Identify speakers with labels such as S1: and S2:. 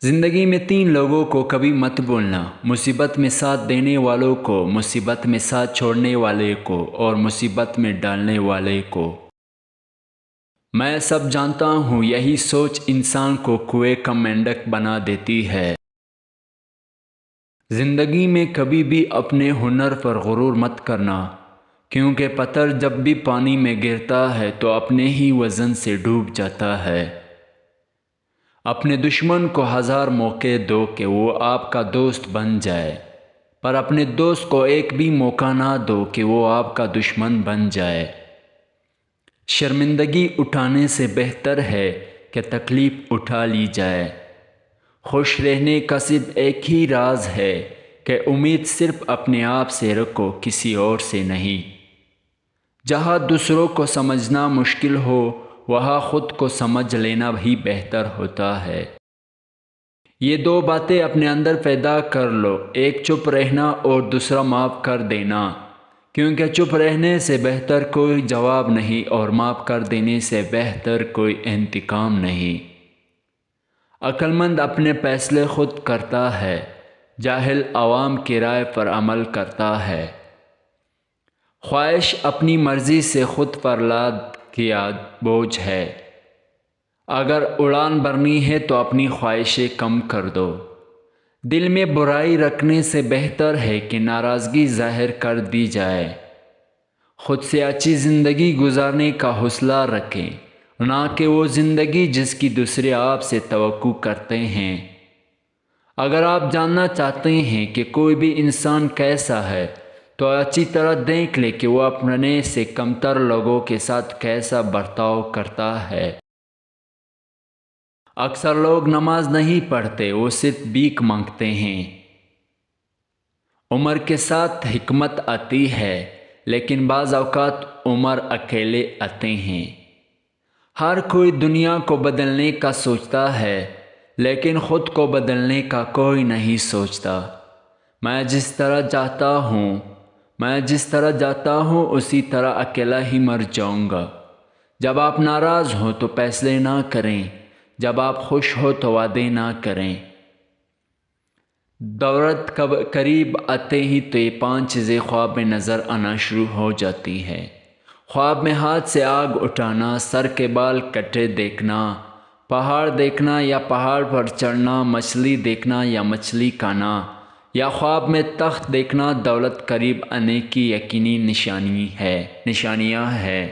S1: زندگی میں 3 لوگوں کو کبھی مت بھولنا: مصیبت میں ساتھ دینے والوں کو، مصیبت میں ساتھ چھوڑنے والے کو، اور مصیبت میں ڈالنے والے کو۔ میں سب جانتا ہوں، یہی سوچ انسان کو کنویں کا مینڈک بنا دیتی ہے۔ زندگی میں کبھی بھی اپنے ہنر پر غرور مت کرنا، کیونکہ پتھر جب بھی پانی میں گرتا ہے تو اپنے ہی وزن سے ڈوب جاتا ہے۔ اپنے دشمن کو 1000 موقع دو کہ وہ آپ کا دوست بن جائے، پر اپنے دوست کو ایک بھی موقع نہ دو کہ وہ آپ کا دشمن بن جائے۔ شرمندگی اٹھانے سے بہتر ہے کہ تکلیف اٹھا لی جائے۔ خوش رہنے کا صرف ایک ہی راز ہے کہ امید صرف اپنے آپ سے رکھو، کسی اور سے نہیں۔ جہاں دوسروں کو سمجھنا مشکل ہو، وہاں خود کو سمجھ لینا بھی بہتر ہوتا ہے۔ یہ 2 باتیں اپنے اندر پیدا کر لو، ایک چپ رہنا اور دوسرا معاف کر دینا، کیونکہ چپ رہنے سے بہتر کوئی جواب نہیں اور معاف کر دینے سے بہتر کوئی انتقام نہیں۔ عقل مند اپنے فیصلے خود کرتا ہے، جاہل عوام کی رائے پر عمل کرتا ہے۔ خواہش اپنی مرضی سے خود پر لاد کیا بوجھ ہے۔ اگر اڑان بھرنی ہے تو اپنی خواہشیں کم کر دو۔ دل میں برائی رکھنے سے بہتر ہے کہ ناراضگی ظاہر کر دی جائے۔ خود سے اچھی زندگی گزارنے کا حوصلہ رکھیں، نہ کہ وہ زندگی جس کی دوسرے آپ سے توقع کرتے ہیں۔ اگر آپ جاننا چاہتے ہیں کہ کوئی بھی انسان کیسا ہے، تو اچھی طرح دیکھ لیں کہ وہ اپنے سے کمتر لوگوں کے ساتھ کیسا برتاؤ کرتا ہے۔ اکثر لوگ نماز نہیں پڑھتے، وہ صرف بھیک مانگتے ہیں۔ عمر کے ساتھ حکمت آتی ہے، لیکن بعض اوقات عمر اکیلے آتے ہیں۔ ہر کوئی دنیا کو بدلنے کا سوچتا ہے، لیکن خود کو بدلنے کا کوئی نہیں سوچتا۔ میں جس طرح جاتا ہوں اسی طرح اکیلا ہی مر جاؤں گا۔ جب آپ ناراض ہوں تو فیصلے نہ کریں، جب آپ خوش ہو تو وعدے نہ کریں۔ دولت قریب آتے ہی تو یہ 5 چیزیں خواب میں نظر آنا شروع ہو جاتی ہیں۔ خواب میں ہاتھ سے آگ اٹھانا، سر کے بال کٹے دیکھنا، پہاڑ دیکھنا یا پہاڑ پر چڑھنا، مچھلی دیکھنا یا مچھلی کھانا، یا خواب میں تخت دیکھنا دولت قریب آنے کی یقینی نشانیاں ہیں۔